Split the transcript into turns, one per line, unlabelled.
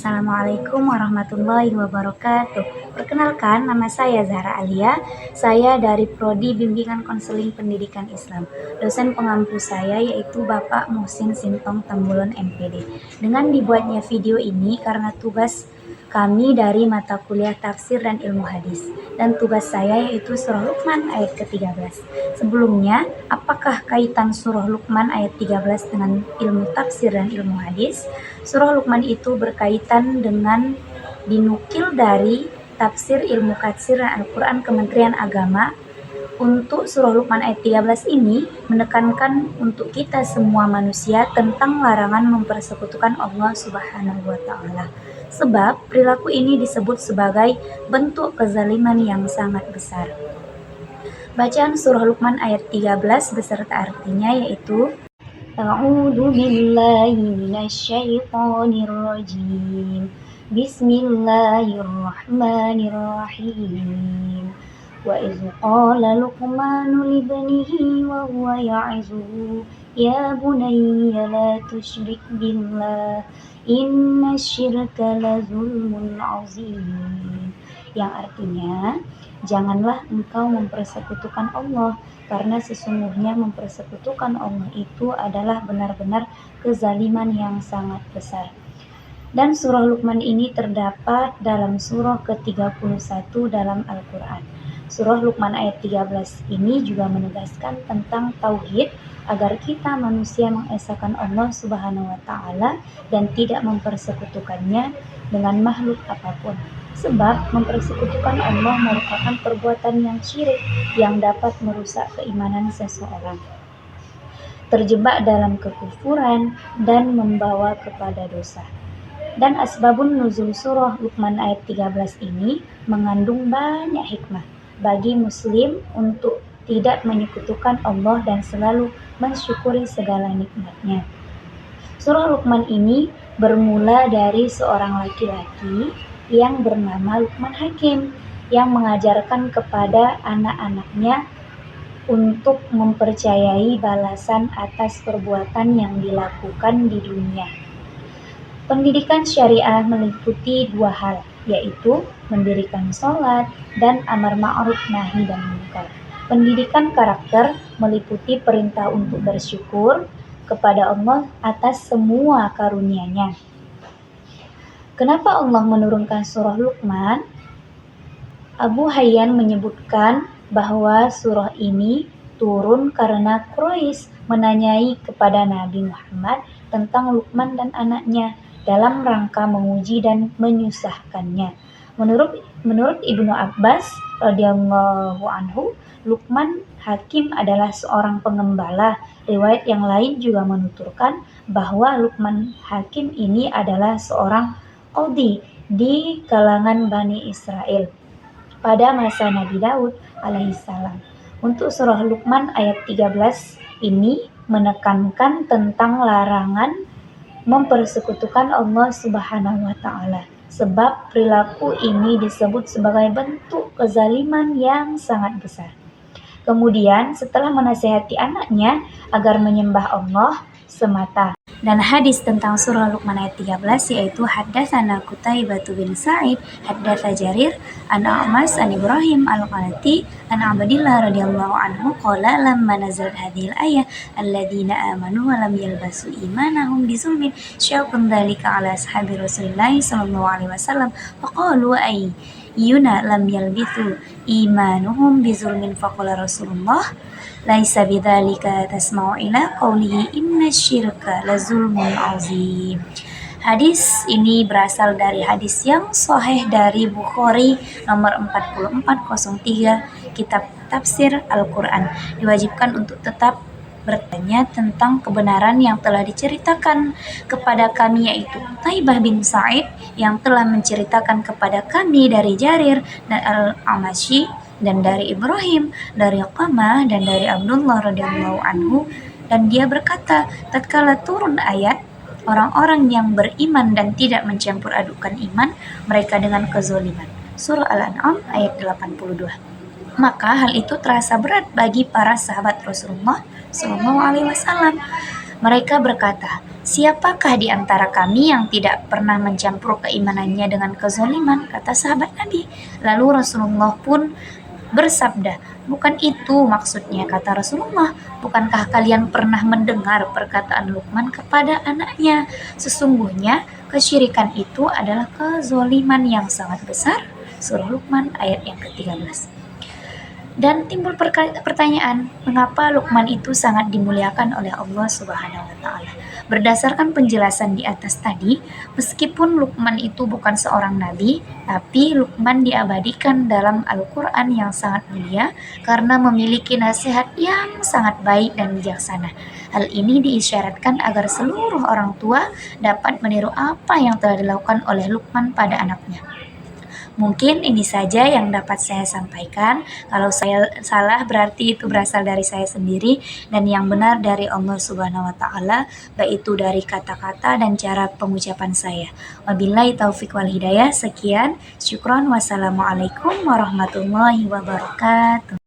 Assalamualaikum warahmatullahi wabarakatuh. Perkenalkan, nama saya Zahra Alia. Saya dari Prodi Bimbingan Konseling Pendidikan Islam. Dosen pengampu saya yaitu Bapak Muhsin Sintong Tambulon MPD. Dengan dibuatnya video ini karena tugas kami dari mata kuliah tafsir dan ilmu hadis. Dan tugas saya yaitu surah Luqman ayat ke-13. Sebelumnya, apakah kaitan surah Luqman ayat 13 dengan ilmu tafsir dan ilmu hadis? Surah Luqman itu berkaitan dengan dinukil dari tafsir ilmu katsir dan Al-Quran Kementerian Agama. Untuk surah Luqman ayat 13 ini menekankan untuk kita semua manusia tentang larangan mempersekutukan Allah Subhanahu wa Ta'ala. Sebab perilaku ini disebut sebagai bentuk kezaliman yang sangat besar. Bacaan surah Luqman ayat 13 beserta artinya yaitu A'udzu billahi minasyaitonir rajim. Bismillahirrahmanirrahim. Wa idz qala Luqmanu libnihi wa huwa ya'izuhu ya bunayya la tusyrik billah innasyirka lazulmun 'azim. Yang artinya, janganlah engkau mempersekutukan Allah, karena sesungguhnya mempersekutukan Allah itu adalah benar-benar kezaliman yang sangat besar. Dan surah Luqman ini terdapat dalam surah ke-31 dalam Al-Quran. Surah Luqman ayat 13 ini juga menegaskan tentang tauhid agar kita manusia mengesahkan Allah Subhanahu wa Ta'ala dan tidak mempersekutukannya dengan makhluk apapun. Sebab mempersekutukan Allah merupakan perbuatan yang syirik yang dapat merusak keimanan seseorang, terjebak dalam kekufuran dan membawa kepada dosa. Dan asbabun nuzul surah Luqman ayat 13 ini mengandung banyak hikmah bagi muslim untuk tidak menyekutukan Allah dan selalu mensyukuri segala nikmatnya. Surah Luqman ini bermula dari seorang laki-laki yang bernama Luqman Hakim yang mengajarkan kepada anak-anaknya untuk mempercayai balasan atas perbuatan yang dilakukan di dunia. Pendidikan syariah meliputi dua hal, yaitu mendirikan sholat dan amar ma'ruf nahi dan munkar. Pendidikan karakter meliputi perintah untuk bersyukur kepada Allah atas semua karunia-Nya. Kenapa Allah menurunkan surah Luqman? Abu Hayyan menyebutkan bahwa surah ini turun karena Quraisy menanyai kepada Nabi Muhammad tentang Luqman dan anaknya dalam rangka menguji dan menyusahkannya. Menurut Ibnu Abbas radhiyallahu anhu, Luqman Hakim adalah seorang pengembala. Riwayat yang lain juga menuturkan bahwa Luqman Hakim ini adalah seorang qadhi di kalangan Bani Israel pada masa Nabi Daud alaihissalam. Untuk surah Luqman ayat 13 ini menekankan tentang larangan mempersekutukan Allah Subhanahu wa Ta'ala. Sebab perilaku ini disebut sebagai bentuk kezaliman yang sangat besar. Kemudian setelah menasihati anaknya agar menyembah Allah semata. Dan hadis tentang surah Luqman ayat 13 yaitu haddatsana Qutaibah bin Sa'id haddatsa Jarir an A'mas an Ibrahim al-Qanati an Abdillah radhiyallahu anhu qala lamma nazalat hadhil ayah alladziina aamanu wa lam yalbasu iimanahum bizulmin syaqqa dzalika ala ashabi Rasulillah sallallahu alaihi wasallam faqalu ayyuna lam yalbithu imanuhum bizulmin faqala Rasulullah laisa bidzalika tasma'u ila qawlihi innasyirka lazulmun azim. Hadis ini berasal dari hadis yang sahih dari Bukhari nomor 4403 kitab tafsir Al-Quran. Diwajibkan untuk tetap bertanya tentang kebenaran yang telah diceritakan kepada kami, yaitu Qutaibah bin Sa'id yang telah menceritakan kepada kami dari Jarir dan Al-Amashi dan dari Ibrahim, dari Qamah dan dari Abdullah radhiyallahu anhu, dan dia berkata, tatkala turun ayat orang-orang yang beriman dan tidak mencampur adukan iman mereka dengan kezaliman, surah Al-An'am ayat 82. Maka hal itu terasa berat bagi para sahabat Rasulullah SAW. Mereka berkata, Siapakah di antara kami yang tidak pernah mencampur keimanannya dengan kezaliman? Kata sahabat Nabi. Lalu Rasulullah pun bersabda, bukan itu maksudnya, kata Rasulullah. Bukankah kalian pernah mendengar perkataan Luqman kepada anaknya? Sesungguhnya kesyirikan itu adalah kezaliman yang sangat besar. Surah Luqman ayat yang ke-13. Dan timbul pertanyaan, mengapa Luqman itu sangat dimuliakan oleh Allah Subhanahu wa taala? Berdasarkan penjelasan di atas tadi, meskipun Luqman itu bukan seorang nabi, tapi Luqman diabadikan dalam Al-Qur'an yang sangat mulia karena memiliki nasihat yang sangat baik dan bijaksana. Hal ini diisyaratkan agar seluruh orang tua dapat meniru apa yang telah dilakukan oleh Luqman pada anaknya. Mungkin ini saja yang dapat saya sampaikan. Kalau saya salah berarti itu berasal dari saya sendiri, dan yang benar dari Allah Subhanahu wa taala, baik itu dari kata-kata dan cara pengucapan saya. Wabillahi taufik wal hidayah. Sekian, syukron, wassalamualaikum warahmatullahi wabarakatuh.